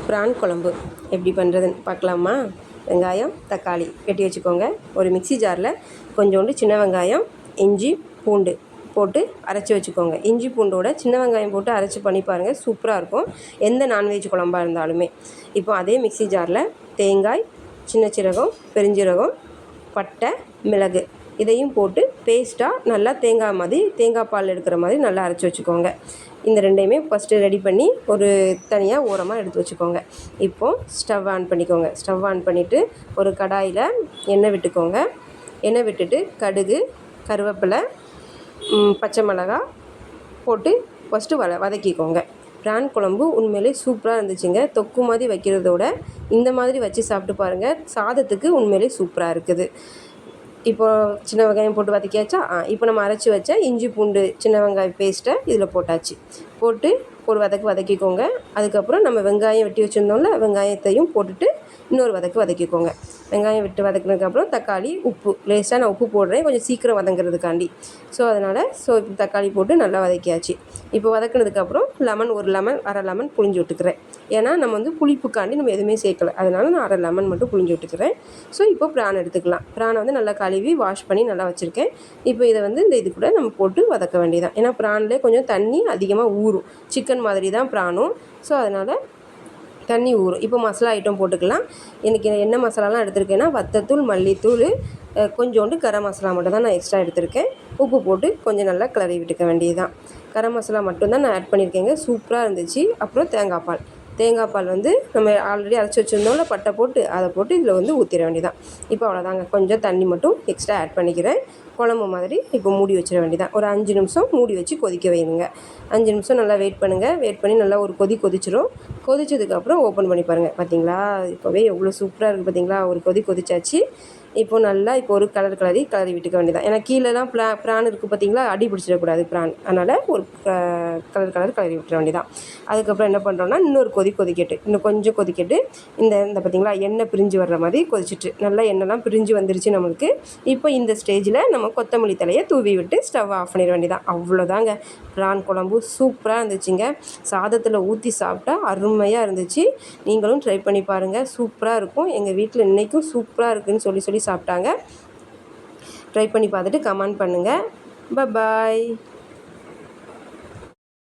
பிரான் குழம்பு எப்படி பண்ணுறதுன்னு பார்க்கலாமா? வெங்காயம், தக்காளி வெட்டி வச்சுக்கோங்க. ஒரு மிக்ஸி ஜாரில் கொஞ்சோண்டு சின்ன வெங்காயம், இஞ்சி, பூண்டு போட்டு அரைச்சி வச்சுக்கோங்க. இஞ்சி பூண்டோட சின்ன வெங்காயம் போட்டு அரைச்சி பண்ணி பாருங்கள், சூப்பராக இருக்கும். எந்த நான்வெஜ் குழம்பாக இருந்தாலுமே. இப்போ அதே மிக்ஸி ஜாரில் தேங்காய், சின்ன சீரகம், பெருஞ்சீரகம், பட்டை, மிளகு இதையும் போட்டு பேஸ்ட்டாக நல்லா தேங்காய் பால் எடுக்கிற மாதிரி நல்லா அரைச்சி வச்சுக்கோங்க. இந்த ரெண்டையுமே ஃபஸ்ட்டு ரெடி பண்ணி ஒரு தனியாக ஓரமாக எடுத்து வச்சுக்கோங்க. இப்போது ஸ்டவ் ஆன் பண்ணிக்கோங்க. ஸ்டவ் ஆன் பண்ணிவிட்டு ஒரு கடாயில் எண்ணெய் விட்டுக்கோங்க. எண்ணெய் விட்டுட்டு கடுகு, கருவேப்பிலை, பச்சை மிளகாய் போட்டு ஃபஸ்ட்டு வதக்கிக்கோங்க. பிரான் குழம்பு உண்மையிலே சூப்பராக இருந்துச்சுங்க. தொக்கு மாதிரி வைக்கிறதோட இந்த மாதிரி வச்சு சாப்பிட்டு பாருங்கள். சாதத்துக்கு உண்மையிலே சூப்பராக இருக்குது. இப்போது சின்ன வெங்காயம் போட்டு வதக்கியாச்சா? இப்போ நம்ம அரைச்சி வச்ச இஞ்சி பூண்டு சின்ன வெங்காயம் பேஸ்ட்டை இதில் போட்டாச்சு. போட்டு ஒரு வதக்கிக்கோங்க. அதுக்கப்புறம் நம்ம வெங்காயம் வெட்டி வச்சுருந்தோம்ல, வெங்காயத்தையும் போட்டுட்டு இன்னொரு வதக்கிக்கோங்க. வெங்காயம் விட்டு வதக்கினதுக்கப்புறம் தக்காளி, உப்பு லேசாக நான் உப்பு போடுறேன் கொஞ்சம் சீக்கிரம் வதங்கிறதுக்காண்டி. அதனால் இப்போ தக்காளி போட்டு நல்லா வதக்கியாச்சு. இப்போ வதக்கினதுக்கப்புறம் அரை லெமன் புழிஞ்சு விட்டுக்கிறேன். ஏன்னா நம்ம புளிப்புக்காண்டி நம்ம எதுவுமே சேர்க்கலை, அதனால் நான் அரை லெமன் மட்டும் புழிஞ்சு விட்டுக்கிறேன். இப்போ பிரான் எடுத்துக்கலாம். பிரானை நல்லா கழுவி வாஷ் பண்ணி நல்லா வச்சுருக்கேன். இப்போ இதை இந்த இது கூட நம்ம போட்டு வதக்க வேண்டியதான். ஏன்னா பிரான்லேயே கொஞ்சம் தண்ணி அதிகமாக ஊறும். சிக்கன் மாதிரி தான் பிரானும். அதனால் தண்ணி ஊறும். இப்போ மசாலா ஐட்டம் போட்டுக்கலாம். எனக்கு என்ன மசாலாலாம் எடுத்திருக்கேன்னா வத்தத்தூள், மல்லித்தூள், கொஞ்சோண்டு கரம் மசாலா மட்டும் தான் நான் எக்ஸ்ட்ரா எடுத்திருக்கேன். உப்பு போட்டு கொஞ்சம் நல்லா கிளறி விட்டுக்க வேண்டியது தான். கரம் மசாலா மட்டும்தான் நான் ஆட் பண்ணியிருக்கேங்க. சூப்பராக இருந்துச்சு. அப்புறம் தேங்காய் பால் நம்ம ஆல்ரெடி அரைச்சி வச்சுருந்தோம்ல, பட்டை போட்டு அதை போட்டு இதில் ஊற்றிட வேண்டியதான். இப்போ அவ்வளோதாங்க. கொஞ்சம் தண்ணி மட்டும் எக்ஸ்ட்ரா ஆட் பண்ணிக்கிறேன். குழம்பு மாதிரி இப்போ மூடி வச்சிட வேண்டியதான். ஒரு 5 நிமிஷம் மூடி வச்சு கொதிக்க வைங்க. 5 நிமிஷம் நல்லா வெயிட் பண்ணுங்கள். வெயிட் பண்ணி நல்லா ஒரு கொதிச்சிரும். கொதிச்சதுக்கப்புறம் ஓப்பன் பண்ணி பாருங்கள். பார்த்தீங்களா, இப்போவே எவ்வளோ சூப்பராக இருக்குது பார்த்தீங்களா. ஒரு கொதிச்சாச்சு. இப்போ நல்லா ஒரு கிளறி விட்டுக்க வேண்டியதான். ஏன்னா கீழேலாம் பிரான் இருக்குது பார்த்தீங்களா, அடி பிடிச்சிடக்கூடாது பிரான். அதனால் ஒரு கிளறி விட்டுற வேண்டியதான். அதுக்கப்புறம் என்ன பண்ணுறோன்னா இன்னொரு கொதிக்கட்டு, இன்னும் கொஞ்சம் கொதிக்கட்டு. இந்த பார்த்தீங்களா எண்ணெய் பிரிஞ்சு வர்ற மாதிரி கொதிச்சுட்டு நல்லா எண்ணெய்லாம் பிரிஞ்சு வந்துருச்சு நம்மளுக்கு. இப்போ இந்த ஸ்டேஜில் நம்ம கொத்தமல்லி தலையை தூவி விட்டு ஸ்டவ் ஆஃப் பண்ணிட வேண்டியதான். அவ்வளோதாங்க. பிரான் குழம்பு சூப்பராக இருந்துச்சுங்க. சாதத்தில் ஊற்றி சாப்பிட்டா அருமையாக இருந்துச்சு. நீங்களும் ட்ரை பண்ணி பாருங்கள், சூப்பராக இருக்கும். எங்கள் வீட்டில் இன்றைக்கும் சூப்பராக இருக்குதுன்னு சொல்லி சாப்பிட்டாங்க. ட்ரை பண்ணி பார்த்துட்டு கமெண்ட் பண்ணுங்கள். பாய்.